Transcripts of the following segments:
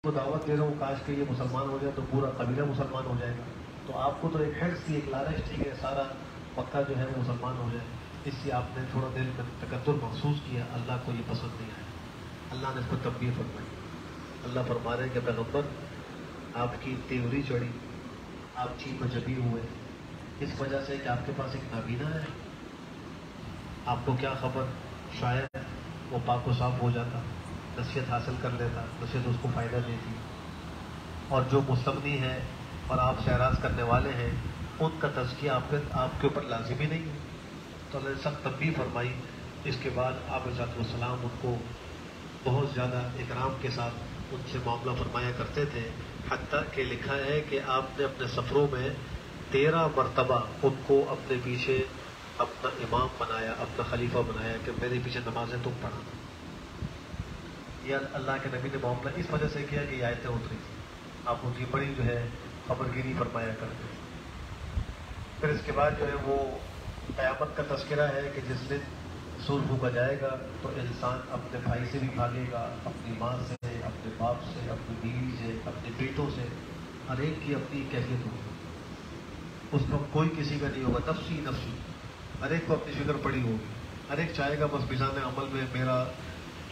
کو دعوت دے رہا ہوں کاش کہ یہ مسلمان ہو جائے تو پورا قبیلہ مسلمان ہو جائے گا. تو آپ کو تو ایک حرص تھی، ایک لالچ تھی کہ سارا مکہ جو ہے وہ مسلمان ہو جائے. اس سے آپ نے تھوڑا دل میں تکبر محسوس کیا. اللہ کو یہ پسند نہیں آیا. اللہ نے اس کو تنبیہ فرمائی. اللہ فرما رہے کہ پیغمبر آپ کی تیوری چڑھی، آپ چین میں جبی ہوئے اس وجہ سے کہ آپ کے پاس ایک نابینا ہے. آپ کو کیا خبر، شاید وہ پاک و صاف ہو جاتا، نصیحت حاصل کر لیتا، نصیحت اس کو فائدہ دیتی. اور جو مستغنی ہے اور آپ سے اعراض کرنے والے ہیں ان کا تزکیہ آپ کے اوپر لازمی نہیں ہے. تو اللہ نے سخت تنبیہ فرمائی. اس کے بعد آپ علیہ السلام ان کو بہت زیادہ اکرام کے ساتھ ان سے معاملہ فرمایا کرتے تھے، حتیٰ کہ لکھا ہے کہ آپ نے اپنے سفروں میں 13 مرتبہ ان کو اپنے پیچھے اپنا امام بنایا، اپنا خلیفہ بنایا کہ میرے پیچھے نمازیں تم پڑھانا. یہ اللہ کے نبی نے معاملہ اس وجہ سے کیا کہ یہ آیتیں اتری تھیں. آپ ان کی بڑی جو ہے خبرگیری فرمایا کرتے. پھر اس کے بعد جو ہے وہ قیامت کا تذکرہ ہے کہ جس دن سور پھونکا جائے گا تو انسان اپنے بھائی سے بھی بھاگے گا، اپنی ماں سے، اپنے باپ سے، اپنی بیوی سے، اپنے بیٹوں سے. ہر ایک کی اپنی کیفیت ہوگی. اس میں کوئی کسی کا نہیں ہوگا. نفسی نفسی، ہر ایک کو اپنی فکر پڑی ہوگی. ہر ایک چاہے گا بس میزان عمل میں میرا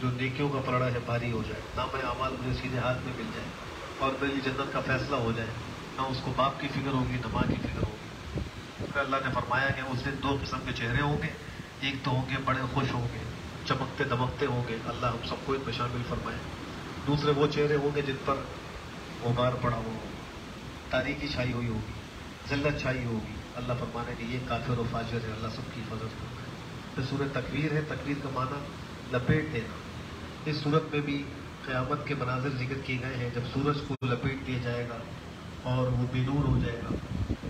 جو نیکیوں کا پلڑا ہے بھاری ہو جائے، نام اعمال مجھے سیدھے ہاتھ میں مل جائے اور میری جنت کا فیصلہ ہو جائے. نہ اس کو باپ کی فکر ہوگی نہ ماں کی فکر ہوگی. پھر اللہ نے فرمایا کہ اس دن 2 قسم کے چہرے ہوں گے. ایک تو ہوں گے بڑے خوش ہوں گے، چمکتے دمکتے ہوں گے، اللہ ہم سب کو ان میں شامل فرمائے. دوسرے وہ چہرے ہوں گے جن پر غبار پڑا ہوا ہوگا، تاریکی چھائی ہوئی ہوگی، ذلت چھائی ہوگی. اللہ فرمانے کہ یہ کافر و فاجر ہے، اللہ سب کی حفاظت کرتا ہے. پھر سورۃ تکویر ہے. تکویر کا معنی لپیٹ دینا. اس صورت میں بھی قیامت کے مناظر ذکر کیے گئے ہیں. جب سورج کو لپیٹ دیا جائے گا اور وہ بے نور ہو جائے گا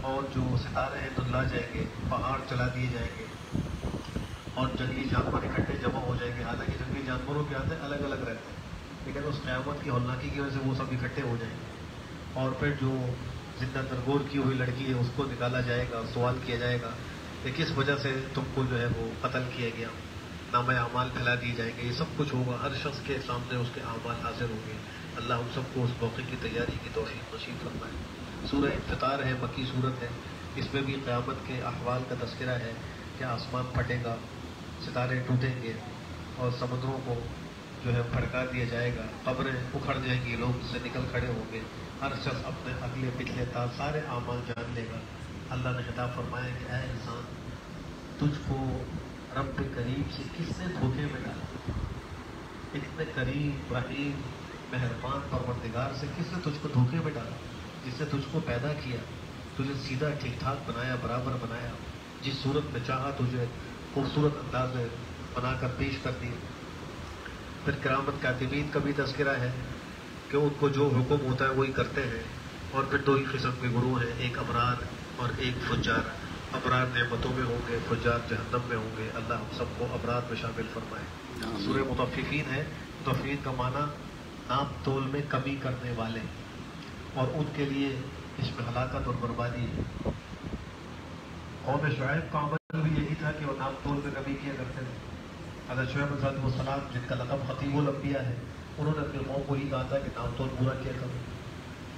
اور جو ستارے ہیں دھندلا جائیں گے، پہاڑ چلا دیے جائیں گے اور جنگلی جانور اکٹھے جمع ہو جائیں گے. حالانکہ جنگلی جانوروں کے آتے الگ الگ رہتے ہیں، لیکن اس قیامت کی ہولناکی کی وجہ سے وہ سب اکٹھے ہو جائیں گے. اور پھر جو زندہ درگور کی ہوئی لڑکی ہے اس کو نکالا جائے گا، سوال کیا جائے گا کہ کس وجہ سے تم کو جو ہے وہ قتل کیا گیا. نام اعمال پھیلا دیے جائیں گے. یہ سب کچھ ہوگا. ہر شخص کے سامنے اس کے اعمال حاضر ہوں گے. اللہ ہم سب کو اس موقع کی تیاری کی توفیق نصیب فرمائے. سورہ انفطار ہے، مکی صورت ہے. اس میں بھی قیامت کے احوال کا تذکرہ ہے کہ آسمان پھٹے گا، ستارے ٹوٹیں گے اور سمندروں کو جو ہے بھڑکا دیا جائے گا. قبریں اکھڑ جائیں گی، لوگ اس سے نکل کھڑے ہوں گے. ہر شخص اپنے اگلے پچھلے تا سارے اعمال جان لے گا. اللہ نے خطاب فرمایا کہ اے انسان، تجھ کو رب کریم سے کس نے دھوکے میں ڈالا؟ اتنے کریم رحیم مہربان پروردگار سے کس نے تجھ کو دھوکے میں ڈالا، جس نے تجھ کو پیدا کیا، تجھے سیدھا ٹھیک ٹھاک بنایا، برابر بنایا، جس صورت میں چاہا تجھے خوبصورت انداز میں بنا کر پیش کر دی. پھر کرامت کاتبین کا بھی تذکرہ ہے کہ ان کو جو حکم ہوتا ہے وہی کرتے ہیں. اور پھر 2 ہی قسم کے گروہ ہیں، ایک ابرار اور ایک فجار. ابرار نعمتوں میں ہوں گے، فجار جہنم میں ہوں گے. اللہ ہم سب کو ابرار میں شامل فرمائے. سورہ مطففین ہے. مطففین کا معنی ناپ تول میں کمی کرنے والے، اور ان کے لیے اس میں ہلاکت اور بربادی ہے. قوم شعیب کا عمل بھی یہی تھا کہ وہ ناپ تول میں کمی کیا کرتے تھے. حضرت شعیب علیہ السلام جن کا لقب خطیب الانبیاء ہے، انہوں نے اپنی قوم کو ہی کہا تھا کہ ناپ تول پورا کیا کرو.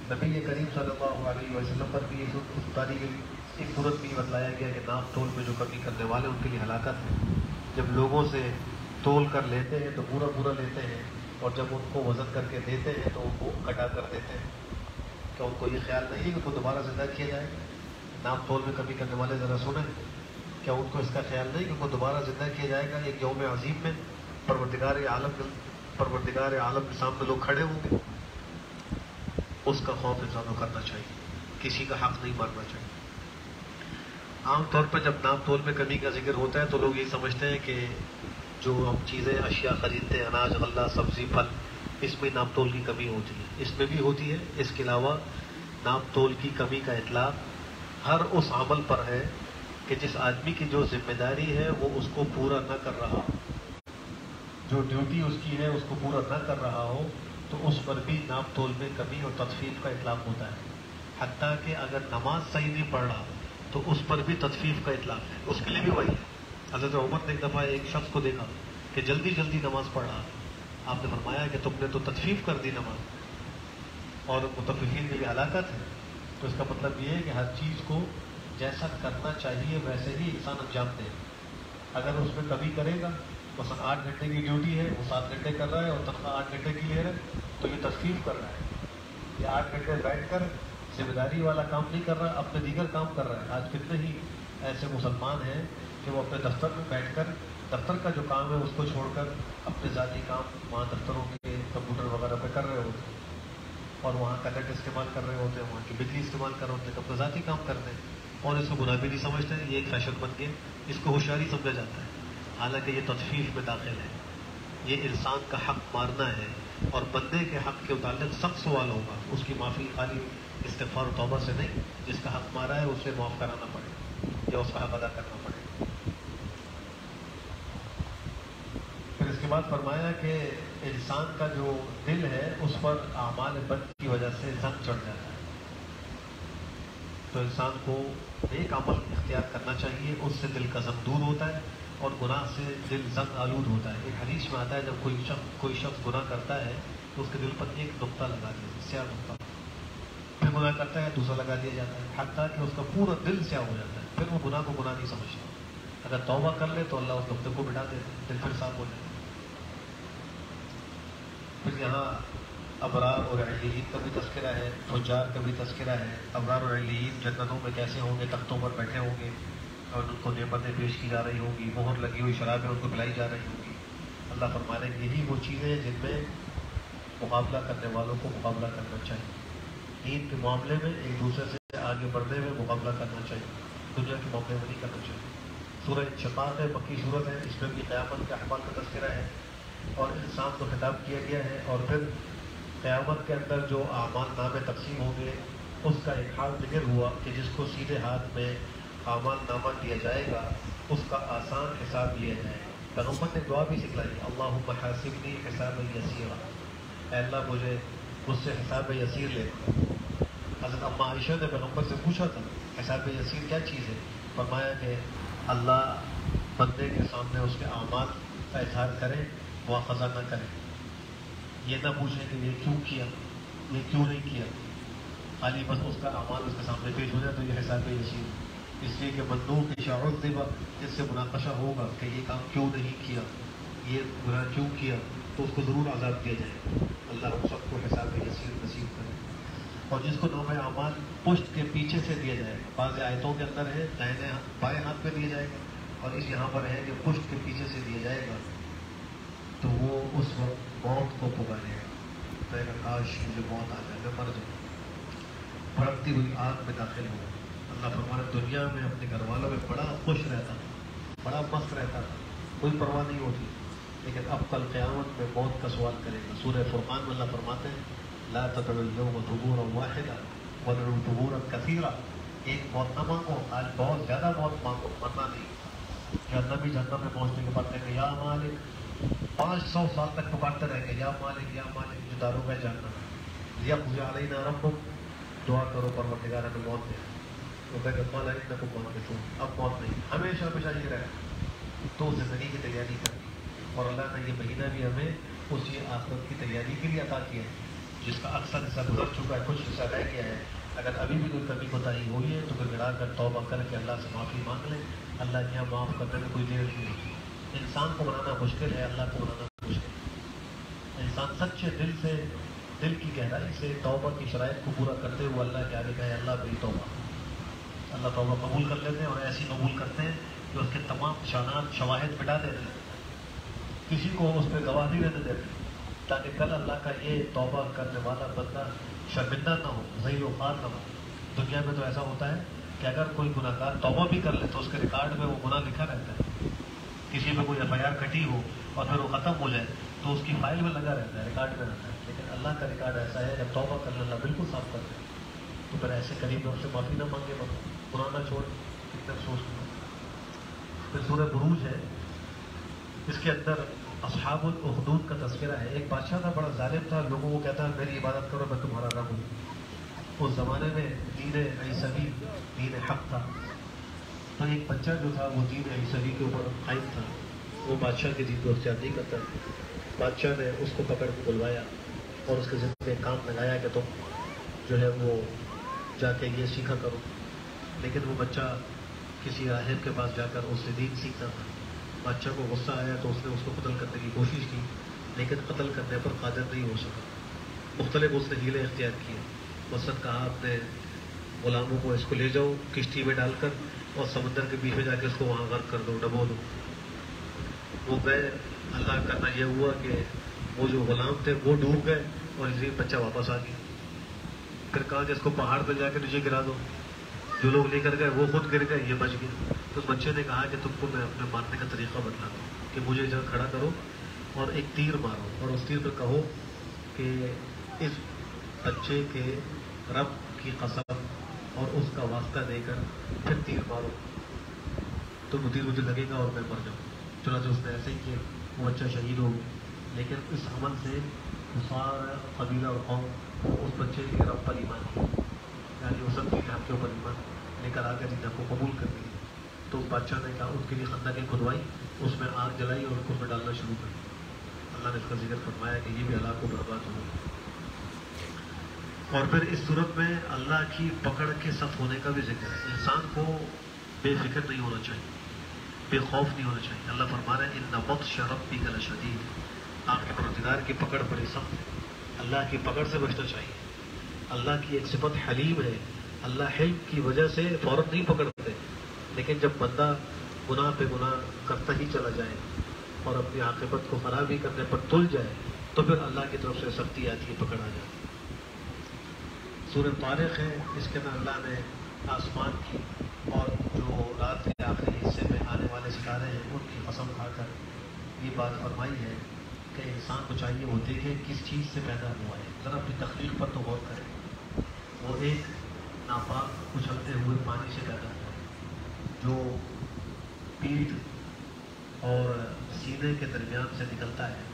نبی کریم صلی اللہ علیہ وسلم پر بھی ایک صورت بھی بتلایا گیا کہ ناپ تول میں جو کمی کرنے والے ان کے لیے ہلاکت ہے. جب لوگوں سے تول کر لیتے ہیں تو پورا پورا لیتے ہیں، اور جب ان کو وزن کر کے دیتے ہیں تو ان کو کٹا کر دیتے ہیں. کیا ان کو یہ خیال نہیں کہ ان کو دوبارہ زندہ کیا جائے گا؟ ناپ تول میں کمی کرنے والے ذرا سنیں، کیا ان کو اس کا خیال نہیں کہ ان کو دوبارہ زندہ کیا جائے گا ایک یوم عظیم میں؟ پروردگار عالم کے سامنے لوگ کھڑے ہوں گے. اس کا خوف انسان کو کرنا چاہیے. کسی کا حق نہیں مارنا چاہیے. عام طور پر جب ناپ تول میں کمی کا ذکر ہوتا ہے تو لوگ یہ سمجھتے ہیں کہ جو ہم چیزیں اشیاء خریدتے ہیں، اناج غلہ سبزی پھل، اس میں ناپ تول کی کمی ہوتی ہے. اس میں بھی ہوتی ہے. اس کے علاوہ ناپ تول کی کمی کا اطلاق ہر اس عمل پر ہے کہ جس آدمی کی جو ذمہ داری ہے وہ اس کو پورا نہ کر رہا ہو، جو ڈیوٹی اس کی ہے اس کو پورا نہ کر رہا ہو، تو اس پر بھی ناپ تول میں کمی اور تطفیف کا اطلاق ہوتا ہے. حتیٰ کہ اگر نماز صحیح نہیں پڑھ رہا تو اس پر بھی تطفیف کا اطلاق ہے. اس کے لیے بھی وہی ہے. حضرت عمر نے ایک دفعہ ایک شخص کو دیکھا کہ جلدی جلدی نماز پڑھ رہا. آپ نے فرمایا کہ تم نے تو تطفیف کر دی نماز. اور متفقین میں یہ ہلاکت ہے. تو اس کا مطلب یہ ہے کہ ہر چیز کو جیسا کرنا چاہیے ویسے ہی انسان انجام دے. اگر اس میں کبھی کرے گا، مثلا 8 گھنٹے کی ڈیوٹی ہے، وہ 7 گھنٹے کر رہا ہے اور تنخواہ 8 گھنٹے کی لے رہا ہے، تو یہ تخفیف کر رہا ہے. یہ 8 گھنٹے بیٹھ کر ذمہ داری والا کام نہیں کر رہا، اپنے دیگر کام کر رہا ہے. آج کتنے ہی ایسے مسلمان ہیں کہ وہ اپنے دفتر میں بیٹھ کر دفتر کا جو کام ہے اس کو چھوڑ کر اپنے ذاتی کام وہاں دفتروں کے کمپیوٹر وغیرہ پہ کر رہے ہوتے ہیں، اور وہاں کا نیٹ استعمال کر رہے ہوتے ہیں، وہاں کی بجلی استعمال کر رہے ہوتے ہیں، اپنا ذاتی کام کرتے ہیں، اور اس کو گناہ بھی نہیں سمجھتے ہیں. یہ ایک فیشن بن گیا، اس کو ہوشیاری سمجھا جاتا ہے، حالانکہ یہ تطفیف میں داخل ہے. یہ انسان کا حق مارنا ہے، اور بندے کے حق کے متعلق سخت سوال ہوگا. اس کی معافی خالی استغفار و توبہ سے نہیں، جس کا حق مارا ہے اسے معاف کرانا پڑے یا اس کا حق ادا کرنا پڑے. پھر اس کے بعد فرمایا کہ انسان کا جو دل ہے اس پر اعمال بد کی وجہ سے زنگ چڑھ جاتا ہے. تو انسان کو ایک عمل اختیار کرنا چاہیے، اس سے دل کا زنگ دور ہوتا ہے اور گناہ سے دل زنگ آلود ہوتا ہے. ایک حدیث میں آتا ہے جب کوئی شخص گناہ کرتا ہے تو اس کے دل پر ایک نقطہ لگا دیا، سیاہ نقطہ. پھر گناہ کرتا ہے دوسرا لگا دیا جاتا ہے، حتیٰ کہ اس کا پورا دل سیاہ ہو جاتا ہے. پھر وہ گناہ کو گناہ نہیں سمجھتا. اگر توبہ کر لے تو اللہ اس نقطے کو مٹا دیتا ہے، دل پھر صاف ہو جاتا ہے. پھر یہاں ابرار اور علیین کا بھی تذکرہ ہے، فجار کا بھی تذکرہ ہے. ابرار اور علیین جنتوں میں کیسے ہوں گے، تختوں پر بیٹھے ہوں گے اور ان کو نعمتیں پیش کی جا رہی ہوں گی، مہر لگی ہوئی شرابیں ان کو پلائی جا رہی ہوں گی. اللہ فرما رہے ہیں یہی وہ چیزیں ہیں جن میں مقابلہ کرنے والوں کو مقابلہ کرنا چاہیے. دین کے معاملے میں ایک دوسرے سے آگے بڑھنے میں مقابلہ کرنا چاہیے، دنیا کے معاملے میں نہیں کرنا چاہیے. سورہ انشقاق ہے، مکی صورت ہے، اس میں بھی قیامت کے احوال کا تذکرہ ہے اور انسان کو خطاب کیا گیا ہے. اور پھر قیامت کے اندر جو اعمال نامے تقسیم ہوں گے اس کا ایک حال ذکر ہوا کہ جس کو سیدھے ہاتھ میں اعمال نامہ دیا جائے گا اس کا آسان حساب لیا جائے گا. پیغمبر نے دعا بھی سکھلائی، اللہم حاسبنی حسابا یسیرا، اے اللہ مجھے مجھ سے حساب یسیر لے. حضرت اما عائشہ نے پیغمبر سے پوچھا تھا حساب یسیر کیا چیز ہے؟ فرمایا کہ اللہ بندے کے سامنے اس کے اعمال کا اظہار کرے، مواخذہ نہ کرے. یہ نہ پوچھیں کہ یہ کیوں کیا، یہ کیوں نہیں کیا، خالی بس اس کا اعمال اس کے سامنے پیش ہو جائے تو یہ حساب یسیر. اس لیے کہ مندوب کی شعور دیبا جس سے مناقشہ ہوگا کہ یہ کام کیوں نہیں کیا، یہ گناہ کیوں کیا، تو اس کو ضرور عذاب دیا جائے. اللہ ہم سب کو حساب یسیر نصیب کرے. اور جس کو نام اعمال پشت کے پیچھے سے دیا جائے گا، بعض آیتوں کے اندر ہے دائیں بائیں ہاتھ پہ دیا جائے گا، اور اس یہاں پر ہے کہ پشت کے پیچھے سے دیا جائے گا. تو وہ اس وقت موت کو پکارے گا، کہے گا کاش مجھے موت آ جائے، میں مر جاؤں. بھڑکتی ہوئی آگ میں داخل ہو. اللہ فرمانا دنیا میں اپنے گھر والوں میں بڑا خوش رہتا تھا، بڑا مست رہتا تھا، کوئی پرواہ نہیں ہوتی. لیکن اب کل قیامت میں موت کا سوال کرے گا. سورہ فرقان میں اللہ فرماتے ہیں لا تدعوا اليوم ثبورا واحدا وادعوا ثبورا كثيرا. ایک موت نہ مانگو، آج بہت زیادہ موت مانگو، مرنا نہیں. جہنمی جہنم میں پہنچنے کے بعد کہیں گے یا مالک، 500 سال تک پکارتے رہیں گے یا مالک یا مالک. جو داروں میں جہنم یا مجھے علینا ربک، دعا کرو پروردگار ہمیں موت دے. تو کہے گا قال انکم ماکثون، اب موت نہیں، ہمیشہ ہمیشہ یہ رہے. تو زندگی کی تیاری کرنی. اور اللہ نے یہ مہینہ بھی ہمیں اسی آخرت کی تیاری کے لیے عطا کیا ہے جس کا اکثر حصہ گزر چکا ہے، کچھ حصہ رہ گیا ہے. اگر ابھی بھی کوئی کمی کوتاہی ہوئی ہے تو پھر گڑا کر توبہ کر کے اللہ سے معافی مانگ لیں. اللہ کے یہاں معاف کرنے میں کوئی دیر نہیں ہوتی. انسان کو بنانا مشکل ہے، اللہ کو بنانا مشکل ہے. انسان سچے دل سے، دل کی گہرائی سے توبہ کی شرائط کو پورا کرتے ہوئے اللہ کے آگے کہے اللہ میری توبہ. اللہ توبہ قبول کر لیتے ہیں اور ایسی قبول کرتے ہیں کہ اس کے تمام نشانات شواہد مٹا دیتے ہیں، کسی کو اس پہ گواہ نہیں رہنے دیتے، تاکہ کل اللہ کا یہ توبہ کرنے والا بندہ شرمندہ نہ ہو، ذلیل و خوار نہ ہو. دنیا میں تو ایسا ہوتا ہے کہ اگر کوئی گناہ گار توبہ بھی کر لے تو اس کے ریکارڈ میں وہ گناہ لکھا رہتا ہے. کسی پہ کوئی FIR کٹی ہو اور پھر وہ ختم ہو جائے تو اس کی فائل میں لگا رہتا ہے، ریکارڈ میں رہتا ہے. لیکن اللہ کا ریکارڈ ایسا ہے جب توبہ کر لے اللہ بالکل صاف کر دے. تو پھر ایسے قریب سے معافی نہ مانگے، قرآن چھوڑ، کتنے افسوس کرنا. پھر سورہ بروج ہے، اس کے اندر اصحاب الاخدود کا تذکرہ ہے. ایک بادشاہ تھا، بڑا ظالم تھا، لوگوں کو کہتا ہے میری عبادت کرو میں تمہارا رب ہوں. اس زمانے میں دین عیسوی دین حق تھا. تو ایک بچہ جو تھا وہ دین عیسوی کے اوپر قائم تھا، وہ بادشاہ کے دین کو اختیار نہیں کرتا. بادشاہ نے اس کو پکڑ کے بلوایا اور اس کے ذمے ایک کام لگایا کہ تم جو ہے وہ جا کے یہ سیکھا کرو، لیکن وہ بچہ کسی راہب کے پاس جا کر اس سے دین سیکھتا تھا. بادشاہ کو غصہ آیا تو اس نے اس کو قتل کرنے کی کوشش کی، لیکن قتل کرنے پر قادر نہیں ہو سکا. مختلف اس نے ہیلے اختیار کیے. مثلاً کہا اپنے غلاموں کو اس کو لے جاؤ کشتی میں ڈال کر اور سمندر کے بیچ میں جا کے اس کو وہاں غرق کر دو، ڈبو دو. وہ گئے. اللہ کرنا یہ ہوا کہ وہ جو غلام تھے وہ ڈوب گئے اور اسی بچہ واپس آ گیا. پھر کہا کہ اس کو پہاڑ پہ جا کے نیچے گرا دو. جو لوگ لے کر گئے وہ خود گر گئے، یہ بچ گئے. تو اس بچے نے کہا کہ تم کو میں اپنے مارنے کا طریقہ بتلا دوں کہ مجھے ادھر کھڑا کرو اور ایک تیر مارو اور اس تیر پہ کہو کہ اس بچے کے رب کی قسم اور اس کا واسطہ دے کر پھر تیر مارو تو مجھے لگے گا اور میں مر جاؤں. چنانچہ اس نے ایسے ہی کیا، وہ بچہ شہید ہو گیا. لیکن اس عمل سے سارا قبیلہ اور قوم اس بچے کے رب پر ایمان کیا، یعنی وہ سب کے رب کے اوپر ایمان لے کر آ کر دین کو قبول کر لیا. تو بادشاہ نے کہا اس کے لیے خندقیں کھدوائی، اس میں آگ جلائی اور اس میں ڈالنا شروع کر. اللہ نے اس کا ذکر فرمایا کہ یہ بھی ہلاک و برباد ہو. اور پھر اس صورت میں اللہ کی پکڑ کے صف ہونے کا بھی ذکر ہے. انسان کو بے فکر نہیں ہونا چاہیے، بے خوف نہیں ہونا چاہیے. اللہ فرما رہا ہے ان بطش ربک لشدید، آپ کے پروردگار کی پکڑ بڑی سخت ہے. اللہ کی پکڑ سے بچنا چاہیے. اللہ کی ایک صفت حلیم ہے. اللہ حلم کی وجہ سے فوراً نہیں پکڑتے، لیکن جب بندہ گناہ پہ گناہ کرتا ہی چلا جائے اور اپنی عاقبت کو خراب ہی کرنے پر تل جائے تو پھر اللہ کی طرف سے سختی آتی ہے، پکڑ آ جاتی ہے. سورہ طارق ہے، اس کے اندر اللہ نے آسمان کی اور جو رات کے آخری حصے میں آنے والے ستارے ہیں ان کی قسم کھا کر یہ بات فرمائی ہے کہ انسان کو چاہیے وہ دیکھے کس چیز سے پیدا ہوا ہے. ذرا اپنی تخلیق پر تو غور کرے. وہ ایک ناپاک اچھلتے ہوئے پانی سے پیدا ہوا ہے جو پیٹھ اور سینے کے درمیان سے نکلتا ہے.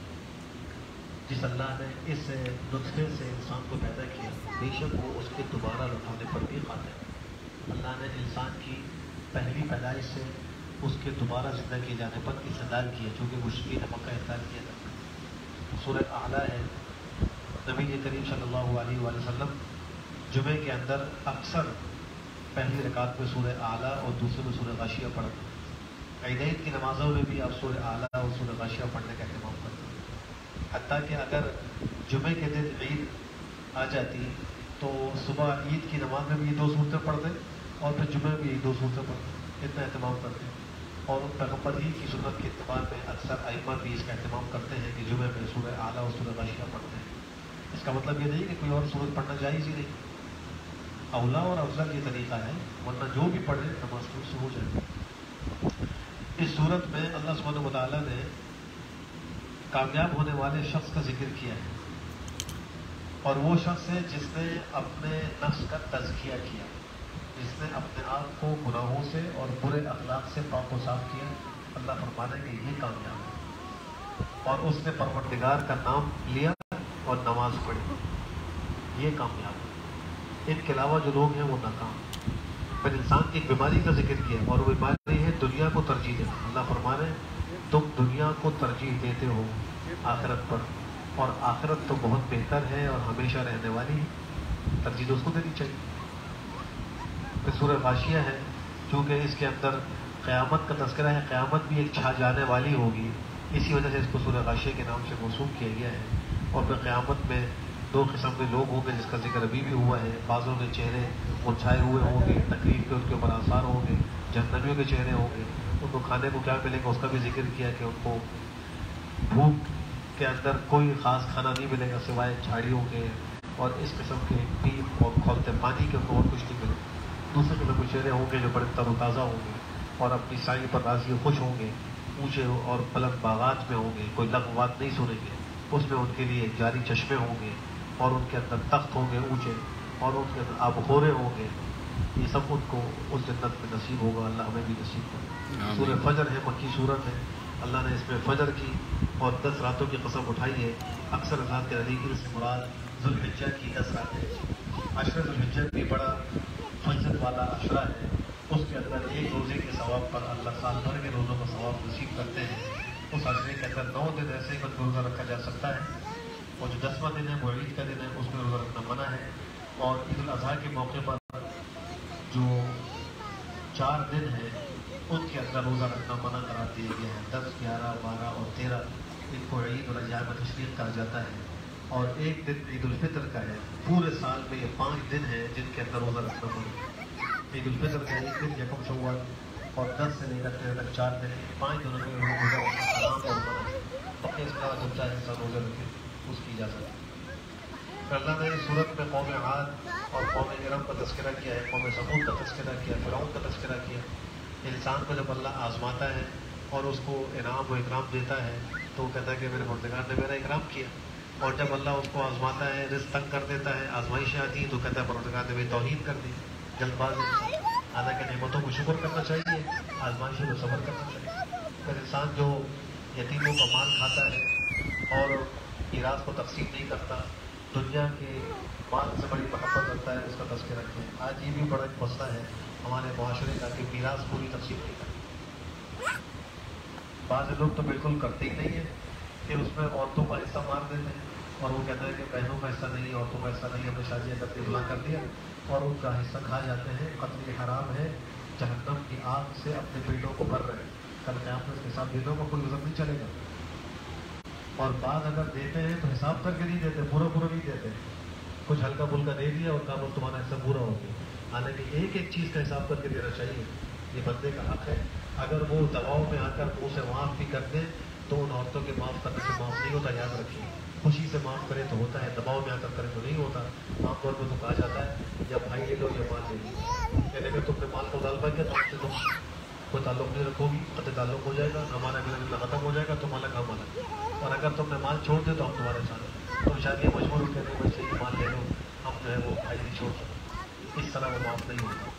جس اللہ نے اس نطفے سے انسان کو پیدا کیا بے شک وہ اس کے دوبارہ لوٹانے پر بھی قادر ہے. اللہ نے انسان کی پہلی پیدائش سے اس کے دوبارہ زندہ کیے جانے پر استدلال کیا، چونکہ مشرکین نے مکہ انکار کیا تھا. سورہ اعلیٰ ہے. نبی کریم صلی اللہ علیہ وآلہ وسلم جمعے کے اندر اکثر پہلی رکعت میں سورہ اعلیٰ اور دوسرے میں سورہ غاشیہ پڑھتے. عیدین کی نمازوں میں بھی آپ سورہ اعلیٰ اور سورہ غاشیہ پڑھنے کا اہتمام کرتے. حتیٰ کہ اگر جمعے کے دن عید آ جاتی تو صبح عید کی نماز میں بھی یہ 2 صورتیں پڑھتے اور پھر جمعے میں بھی 2 صورتیں پڑھتے. اتنا اہتمام کرتے ہیں. اور پیغمبر ہی کی سنت کے اعتبار میں اکثر ائمہ بھی اس کا اہتمام کرتے ہیں کہ جمعے میں سورہ اعلیٰ اور سورہ غاشیہ پڑھتے ہیں. اس کا مطلب یہ نہیں کہ کوئی اور سورت پڑھنا جائز ہی نہیں. اولیٰ اور افضل یہ طریقہ ہے، ورنہ جو بھی پڑھے نماز سے ہو جائے. اس صورت میں اللہ سبحانہ وتعالیٰ نے کامیاب ہونے والے شخص کا ذکر کیا ہے، اور وہ شخص ہے جس نے اپنے نفس کا تزکیہ کیا، جس نے اپنے آپ کو گناہوں سے اور برے اخلاق سے پاک و صاف کیا. اللہ فرمانے کہ یہ کامیاب ہے. اور اس نے پروردگار کا نام لیا اور نماز پڑھی، یہ کامیاب ہے. ان کے علاوہ جو لوگ ہیں وہ ناکام. پھر انسان کی ایک بیماری کا ذکر کیا اور وہ بیماری ہے دنیا کو ترجیح دینا. اللہ فرما رہے ہیں تم دنیا کو ترجیح دیتے ہو آخرت پر، اور آخرت تو بہت بہتر ہے اور ہمیشہ رہنے والی ہے. ترجیح تو اس کو دینی چاہیے. پھر سورہ غاشیہ ہے، چونکہ اس کے اندر قیامت کا تذکرہ ہے، قیامت بھی ایک چھا جانے والی ہوگی، اسی وجہ سے اس کو سورہ غاشیہ کے نام سے موسوم کیا گیا ہے. اور پھر قیامت میں 2 قسم کے لوگ ہوں گے جس کا ذکر ابھی بھی ہوا ہے. بعضوں کے چہرے مرجھائے ہوئے ہوں گے، تکلیف کے ان کے اوپر آثار ہوں گے. جہنمیوں کے چہرے ہوں گے، ان کو کھانے کو کیا ملے گا اس کا بھی ذکر کیا کہ ان کو بھوک کے اندر کوئی خاص کھانا نہیں ملے گا سوائے جھاڑیوں کے اور اس قسم کے پیپ اور کھولتے پانی کے، ان کو اور کچھ نہیں ملے. دوسرے قسم کے چہرے ہوں گے جو بڑے تر و تازہ ہوں گے اور اپنی سائی پر راضی خوش ہوں گے، اونچے اور بلند باغات میں ہوں گے، کوئی لغو بات نہیں سنیں گے. اس میں ان کے لیے جاری چشمے ہوں گے اور ان کے اندر تخت ہوں گے اونچے اور ان کے اندر آبخورے ہوں گے. یہ سب ان کو اس جنت میں نصیب ہوگا. اللہ ہمیں بھی نصیب کرے. سورہ فجر ہے، مکی سورت ہے. اللہ نے اس میں فجر کی اور 10 راتوں کی قسم اٹھائی ہے. اکثر حضرات کے نزدیک سے مراد ذوالحجہ کی 10 راتیں. عشرہ ذوالحجہ بھی بڑا فضل والا عشرہ ہے. اس کے اندر ایک روزے کے ثواب پر اللہ سال بھر کے روزوں کا ثواب نصیب کرتے ہیں. اس عشرے کے اندر 9 دن ایسے ہی روزہ رکھا جا سکتا ہے اور جو 10واں دن ہے وہ عید کا دن ہے، اس میں روزہ رکھنا منع ہے. اور عید الاضحیٰ کے موقع پر جو 4 دن ہیں ان کے اندر روزہ رکھنا منع قرار دیا گیا ہے. 10، 11، 12 اور 13 ان کو عید الاضحیٰ تشریق کہا جاتا ہے. اور ایک دن عید الفطر کا ہے. پورے سال میں یہ 5 دن ہیں جن کے اندر روزہ رکھنا منع. عید الفطر کا ایک دن یکم شوال، اور 10 سے لے کر 13 تک 4 دن، 5 دنوں میں روزہ رکھنا حرام اور منع ہے. اپنے اس کا جب چاہے انسان روزہ رکھے اس کی اجازت ہے. پھر اللہ نے اس صورت میں قوم عاد اور قوم ارم کا تذکرہ کیا ہے، قوم ثمود کا تذکرہ کیا، فرعون کا تذکرہ کیا. انسان کو جب اللہ آزماتا ہے اور اس کو انعام و اکرام دیتا ہے تو وہ کہتا ہے کہ میرے پروردگار نے میرا اکرام کیا. اور جب اللہ اس کو آزماتا ہے، رزق تنگ کر دیتا ہے، آزمائشیں آتی ہیں تو کہتا ہے پروردگار نے میری توہین کر دی. جلد باز انسان، حالانکہ نعمتوں کو شکر کرنا چاہیے، آزمائشوں کو صبر کرنا چاہیے. پھر انسان جو یتیموں کا مال کھاتا ہے اور میراث کو تقسیم نہیں کرتا، دنیا کے مال سے بڑی محبت رکھتا ہے، اس کا تذکرہ رکھیں. آج یہ بھی بڑا ایک مسئلہ ہے ہمارے معاشرے کا کہ میراث پوری تقسیم نہیں کرتے. بعض لوگ تو بالکل کرتے ہی نہیں ہیں، پھر اس میں عورتوں کا حصہ مار دیتے ہیں اور وہ کہتے ہیں کہ بہنوں کا حصہ نہیں، عورتوں کا حصہ نہیں، ہم نے شادیاں کرتے فلاں کر دیا اور ان کا حصہ کھا جاتے ہیں. قتل حرام ہے، جہنم کی آگ سے اپنے پیٹوں کو بھر رہے ہیں. کل قیامت کے ساتھ بیٹوں کا کوئی گزر نہیں چلے گا. اور بعض اگر دیتے ہیں تو حساب کر کے نہیں دیتے، پورا نہیں دیتے. کچھ ہلکا پھلکا دے دیا اور کہا بس تمہارا حصہ پورا ہو گیا. حالانکہ ایک ایک چیز کا حساب کر کے دینا چاہیے. یہ بندے کا حق ہے. اگر وہ دباؤ میں آ کر منہ سے معاف بھی کر دیں تو ان عورتوں کے معاف کرنے سے معاف نہیں ہوتا، یاد رکھیے. خوشی سے معاف کرے تو ہوتا ہے، دباؤ میں آ کر کرے تو نہیں ہوتا. عام طور پہ تو کہا جاتا ہے یا بھائی لے لو یا مال لے لو، یعنی اگر تم نے مال کو ڈال پایا تو ہم سے تم کوئی تعلق نہیں رکھو گی، قطع تعلق ہو جائے گا، ہمارا ملنا ختم ہو جائے گا، تم الگ ہم الگ. اور اگر تم نے مال چھوڑ دے تو ہم تمہارے ساتھ. تم شاید یہ مجبور ہو کہ بچے یہ مال لے لو، ہم جو ہے وہ بھائی نہیں چھوڑ سکتے. اس طرح وہ معاف نہیں ہوتا.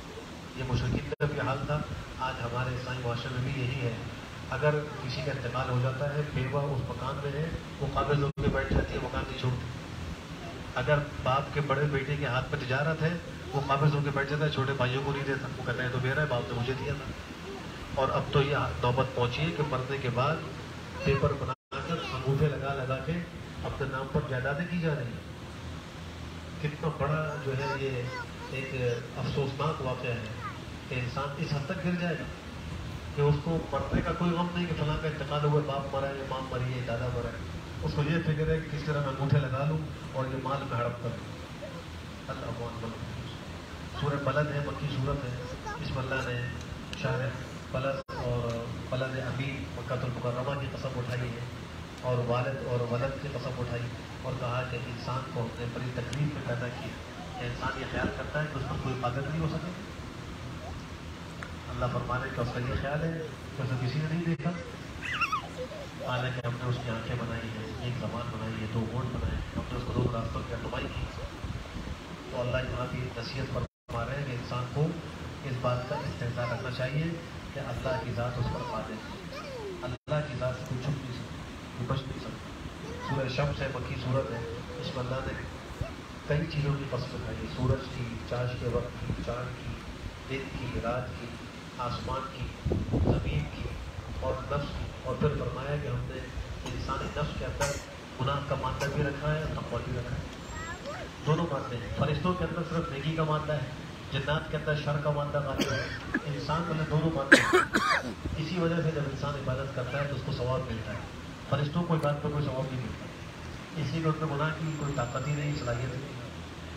یہ مشرکین کا بھی حال تھا، آج ہمارے عیسائی معاشرے میں بھی یہی ہے. اگر کسی کا انتقال ہو جاتا ہے، بیوہ اس مکان میں ہے، وہ قابض ہو کے بیٹھ جاتی ہے، مکان نہیں چھوڑتی. اگر باپ کے بڑے بیٹے کے ہاتھ پہ تجارت ہے، وہ قابض ہو کے بیٹھ جاتا ہے، چھوٹے بھائیوں کو نہیں دیتا. وہ کہتا ہے تو میرا ہے، باپ نے مجھے دیا تھا. اور اب تو یہ نوبت پہنچی ہے کہ مرنے کے بعد پیپر بنا کر انگوٹھے لگا کے اپنے نام پر جائیدادیں کی جا رہی ہیں. کتنا بڑا جو ہے یہ ایک افسوسناک واقعہ ہے کہ انسان اس حد تک گر جائے گا کہ اس کو مرنے کا کوئی غم نہیں کہ فلاں کا انتقال ہوا، باپ مرا ہے، ماں مری ہے، دادا مرا ہے. اس کو یہ فکر ہے کہ کس طرح میں انگوٹھے لگا لوں اور یہ مال میں ہڑپ کر لوں. اللہ اکبر. سورہ بلد ہے، مکی صورت ہے. اس میں اللہ نے شہر بلد اور بلد امین مکہ المکرمہ کی قسم اٹھائی ہے اور والد اور ولد کی قسم اٹھائی اور کہا کہ انسان کو اپنے بڑی تکلیف میں پیدا کیا. کہ انسان یہ خیال کرتا ہے کہ اس پر کوئی قادر نہیں ہو سکے. اللہ فرمانے کا اس کا یہ خیال ہے کہ اسے کسی نے نہیں دیکھا. حالانکہ ہم نے اس کی آنکھیں بنائی ہیں، ایک زبان بنائی ہے، 2 ہونٹ بنائے، ہم نے اس کو 2 راستوں کی رہنمائی کی. تو اللہ یہاں کی نصیحت فرما رہے ہیں کہ انسان کو اس بات کا استحضار رکھنا چاہیے کہ اللہ کی ذات اس پر قادر ہے. اللہ کی ذات سے کوئی چھپ نہیں سکتا، کوئی بچ نہیں سکتا. سورہ شمس ہے، مکی صورت ہے. اس میں اللہ نے کئی چیزوں کی قسم اٹھائی ہے. سورج کی، چاش کے وقت کی، چاند کی، دن کی، رات کی، آسمان کی، زمین کی اور نفس کی. اور پھر فرمایا کہ ہم نے انسانی نفس کے اندر گناہ کا مادہ بھی رکھا ہے اور تقویٰ بھی رکھا ہے. دونوں مادے ہیں. فرشتوں کے اندر صرف نیکی کا مادہ ہے، جنات کے اندر شر کا مادہ غالب ہے. انسان کے اندر دونوں مادے ہیں. اسی وجہ سے جب انسان عبادت کرتا ہے تو اس کو ثواب ملتا ہے. فرشتوں کو عبادت پر کوئی ثواب نہیں ملتا. اسی میں ان میں گناہ کی کوئی طاقت ہی نہیں، صلاحیت نہیں.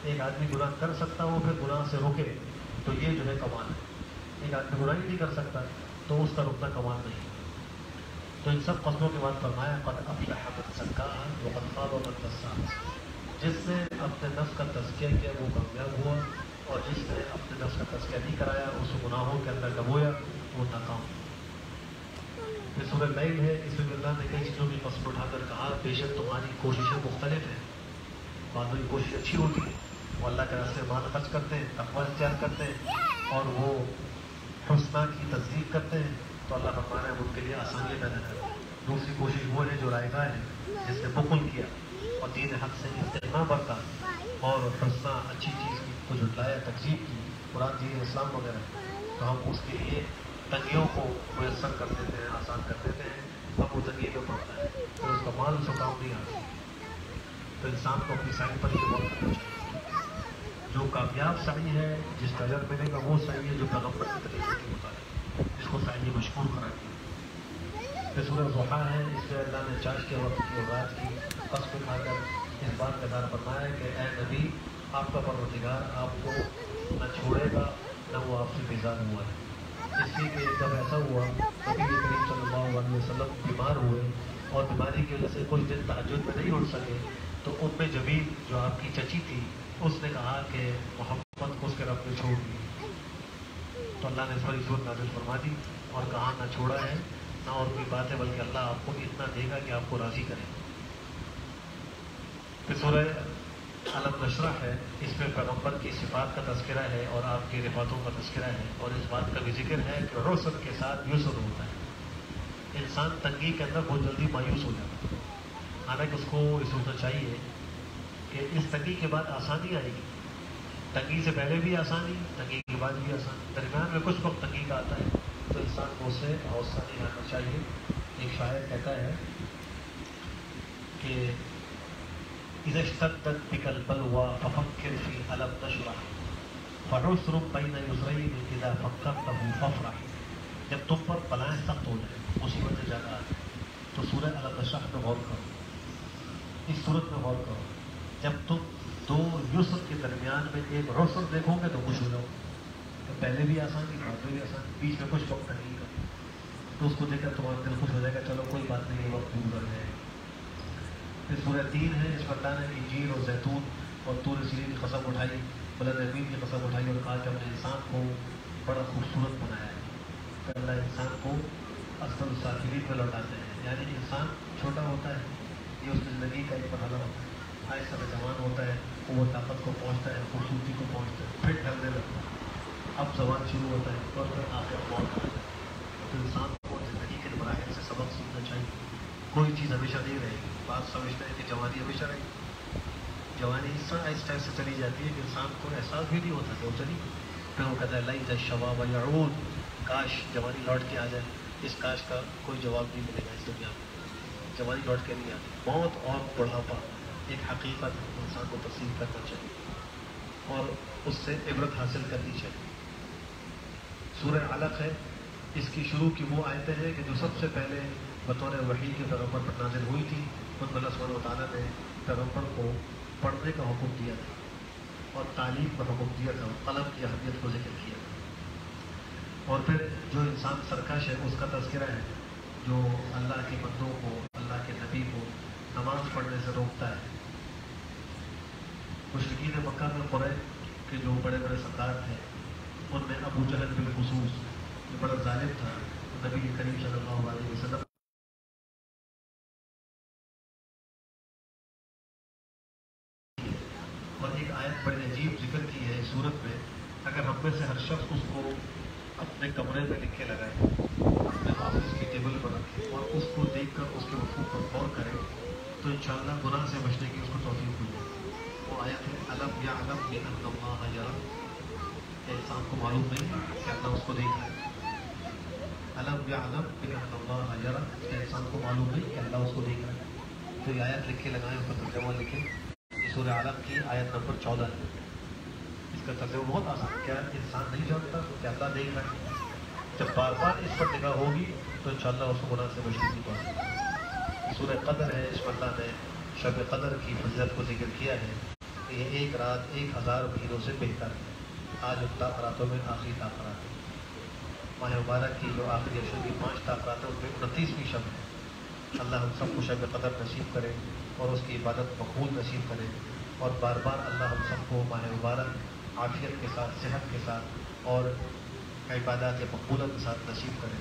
ایک آدمی گناہ کر سکتا ہو پھر گناہ سے روکے تو یہ جو ہے کمال ہے. ایک آدمی گناہ ہی نہیں کر سکتا تو اس کا رکنا کمال نہیں. تو ان سب قصدوں کے بعد فرمایا قد افلح من زکاہا وقد خاب من دساہا. جس نے اپنے نفس کا تزکیہ کیا وہ کامیاب ہوا اور جس نے اپنے نفس کا تزکیہ نہیں کرایا، اس گناہوں کے اندر ڈبویا، وہ ناکام. یہ سورہ لیل ہے. اس میں اللہ نے کئی چیزوں کی قسم اٹھا کر کہا بے شک تمہاری کوششیں مختلف ہیں. بعضوں کی کوشش اچھی ہوتی ہے، وہ اللہ کے راستے میں مال خرچ کرتے ہیں، تقویٰ اختیار کرتے ہیں اور وہ حسنہ کی تصدیق کرتے ہیں تو اللہ فرما رہا ہے ان کے لیے آسانیاں پیدا کرتے ہیں. دوسری کوشش وہ ہے جو رائے گاہ ہے، جس نے بخل کیا اور دین حق سے استغنا برتا اور حسنہ اچھی چیز کو جھٹلایا، تکذیب کی، قرآن دین اسلام وغیرہ، تو ہم اس کے لیے تنگیوں کو میسر کر دیتے ہیں، آسان کر دیتے ہیں. اب وہ تنگی میں پڑتا ہے تو اس کا مال اس کو کام نہیں آتا. تو انسان کو اپنی سعی پر یہ غور کرنا چاہیے. جو کامیاب سعی ہے جس کا اجر ملے گا وہ سعی ہے جو پیغمبر کے طریقے کے مطابق جس کو سعی مشکور قرار دیا. یہ سورہ ضحیٰ ہے. اس میں اللہ نے چاش کے وقت کی اور رات کی قسم کھا کر اس بات کا دار فرمایا کہ اے نبی آپ کا پروردگار آپ کو نہ چھوڑے گا نہ وہ آپ سے بیزار ہوا ہے. اس لیے کہ جب ایسا ہوا نبی کریم صلی اللہ علیہ وسلم بیمار ہوئے اور بیماری کی وجہ سے کچھ دن تہجد میں نہیں اٹھ سکے تو ام جمیل جو آپ کی چچی تھی اس نے کہا کہ محمد کو اس کے رب نے چھوڑ دی. تو اللہ نے اس پر صورت نازل فرما دی اور کہا نہ چھوڑا ہے نہ اور کوئی بات ہے بلکہ اللہ آپ کو اتنا دے گا کہ آپ کو راضی کرے. پھر سورہ علم نشرح ہے. اس میں پیغمبر کی صفات کا تذکرہ ہے اور آپ کی رفاتوں کا تذکرہ ہے اور اس بات کا بھی ذکر ہے کہ عسر کے ساتھ یسر ہوتا ہے. انسان تنگی کے اندر بہت جلدی مایوس ہو جاتا ہے. حالانکہ اس کو یہ سوچنا چاہیے کہ اس تنگی کے بعد آسانی آئے گی. تنگی سے پہلے بھی آسانی, تنگی کے بعد بھی آسانی, درمیان میں کچھ وقت تنگی کا آتا ہے تو انسان کو اس سے حوصلہ نہیں آنا چاہیے. ایک شاعر کہتا ہے کہ اذا اشتدت بك البلوى ففكر في ألم نشرح فعسر بين يسرين اذا فكرته فافرح. جب تم پر بلائیں سخت ہو جائیں, مصیبتیں زیادہ آ جائیں تو سورہ علم نشرح میں غور کرو, اس صورت میں غور کرو. جب تم دو یسر کے درمیان میں ایک عسر دیکھو گے تو خوش ہو جاؤ کہ پہلے بھی آسانی بعد میں بھی آسانی, بیچ میں کچھ وقت نہیں کا تو اس کو دیکھ کر تمہارا دل خوش ہو جائے گا, چلو کوئی بات نہیں, یہ وقت بھی گزر جائے گا. پھر سورہ 3 ہے. اس میں اللہ نے انجیر اور زیتون اور طور سینین کی قسم اٹھائی, بلند امین کی قسم اٹھائی اور کہا کہ ہم نے انسان کو بڑا خوبصورت بنایا ہے. کہ اللہ انسان کو اصل السافلین میں لوٹاتے ہیں. یعنی انسان چھوٹا ہوتا ہے, یہ اس کی زندگی کا ایک مرحلہ ہوتا ہے. آہستہ جوان ہوتا ہے, وہ طاقت کو پہنچتا ہے, خوبصورتی کو پہنچتا ہے, پھر ڈھلنے لگتا ہے, اب زوال شروع ہوتا ہے اور پھر آخر موت ہوتا ہے. تو انسان کو زندگی کے مراحل سے سبق سیکھنا چاہیے. کوئی چیز ہمیشہ نہیں رہے گی. بات سمجھتے ہیں کہ جوانی ہمیشہ رہے گی. جوانی اس طرح آہستہ آہستہ چلی جاتی ہے کہ انسان کو احساس بھی نہیں ہوتا کہ وہ چلی. پھر وہ کہتا ہے لیت الشباب یعود, کاش جوانی لوٹ کے آ جائے. اس کاش کا کوئی جواب نہیں ملے گا اس دنیا میں. جوانی لوٹ کے نہیں آتی. موت اور بڑھاپا ایک حقیقت انسان کو تسلیم کرنا چاہیے اور اس سے عبرت حاصل کرنی چاہیے. سورہ علق ہے. اس کی شروع کی وہ آیتیں ہیں کہ جو سب سے پہلے بطور وحی کے پیغمبر پر نازل ہوئی تھی. ان میں اللہ سبحانہ و تعالیٰ نے پیغمبر کو پڑھنے کا حکم دیا تھا اور تعلیم کا حکم دیا تھا, قلم کی اہمیت کو ذکر کیا تھا. اور پھر جو انسان سرکش ہے اس کا تذکرہ ہے جو اللہ کے بندوں کو, اللہ کے نبی کو نماز پڑھنے سے روکتا ہے. مشرکین مکہ میں قریش کے جو بڑے بڑے سردار تھے ان میں ابو جہل بالخصوص جو بڑا ظالم تھا, نبی کریم صلی اللہ علیہ وسلم اور ایک آیت بڑی عجیب ذکر کی ہے اس صورت میں. اگر ہم میں سے ہر شخص اس کو اپنے کمرے میں لکھ کے لگائے, اپنے آفس کی ٹیبل پر رکھے اور اس کو دیکھ کر اس کے وقوع پر غور کرے تو انشاءاللہ گناہ سے بچنے کی اس کو توفیق مل جائے. وہ آیت ہے الم یعلم بان اللہ یری, انسان کو معلوم نہیں کہ اللہ اس کو دیکھ رہا ہے. الم یعلم بان اللہ یری, انسان کو معلوم نہیں کہ اللہ اس کو دیکھ رہا ہے. تو یہ آیت لکھ کے لگائیں, اس کا ترجمہ لکھیں. سورہ علق کی آیت نمبر 14 ہے. اس کا ترجمہ بہت آسان. کیا انسان نہیں جانتا کہ اللہ دیکھ رہا ہے؟ جب بار بار اس پر نگاہ ہوگی تو انشاءاللہ اس کو گناہ سے بچنے کی بات. سورہ قدر ہے. اس میں اللہ نے شب قدر کی فضیلت کو ذکر کیا ہے کہ یہ ایک رات 1000 مہینوں سے بہتر ہے. آج ان تاخراتوں میں آخری تاخرات ہے. ماہ مبارک کی جو آخری اشر کی 5 تاخرات ہیں ان میں 29ویں شب ہے. اللہ ہم سب کو شب قدر نصیب کرے اور اس کی عبادت مقبول نصیب کرے اور بار بار اللہ ہم سب کو ماہ مبارک عافیت کے ساتھ, صحت کے ساتھ اور عبادات مقبولہ کے ساتھ نصیب کرے.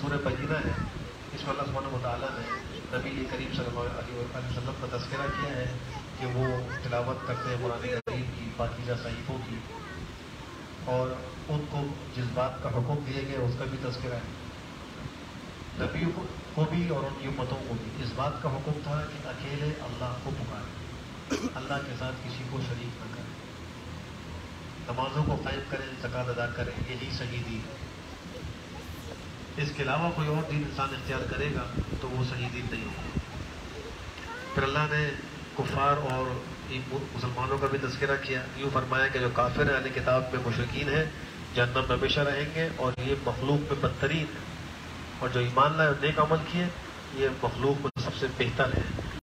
سورہ بینہ ہے. اس میں اللہ سبحانہ و تعالیٰ نے نبی کریم صلی اللہ علیہ وسلم کا تذکرہ کیا ہے کہ وہ تلاوت کرتے ہیں قرآن کریم کی پاکیزہ صحیفوں کی اور ان کو جس بات کا حکم دیا گیا اس کا بھی تذکرہ ہے. نبیوں کو بھی اور ان کی امتوں کو بھی اس بات کا حکم تھا کہ اکیلے اللہ کو پکاریں, اللہ کے ساتھ کسی کو شریک نہ کریں, نمازوں کو قائم کریں, زکوٰۃ ادا کریں, یہی صحیح دین ہے. اس کے علاوہ کوئی اور دین انسان اختیار کرے گا تو وہ صحیح دین نہیں ہوگا. پھر اللہ نے کفار اور مسلمانوں کا بھی تذکرہ کیا. یوں فرمایا کہ جو کافر ہیں اہل کتاب میں مشرکین ہیں جہنم میں ہمیشہ رہیں گے اور یہ مخلوق میں بدترین ہے, اور جو ایمان لائے اور نیک عمل کیے یہ مخلوق میں سب سے بہتر ہے.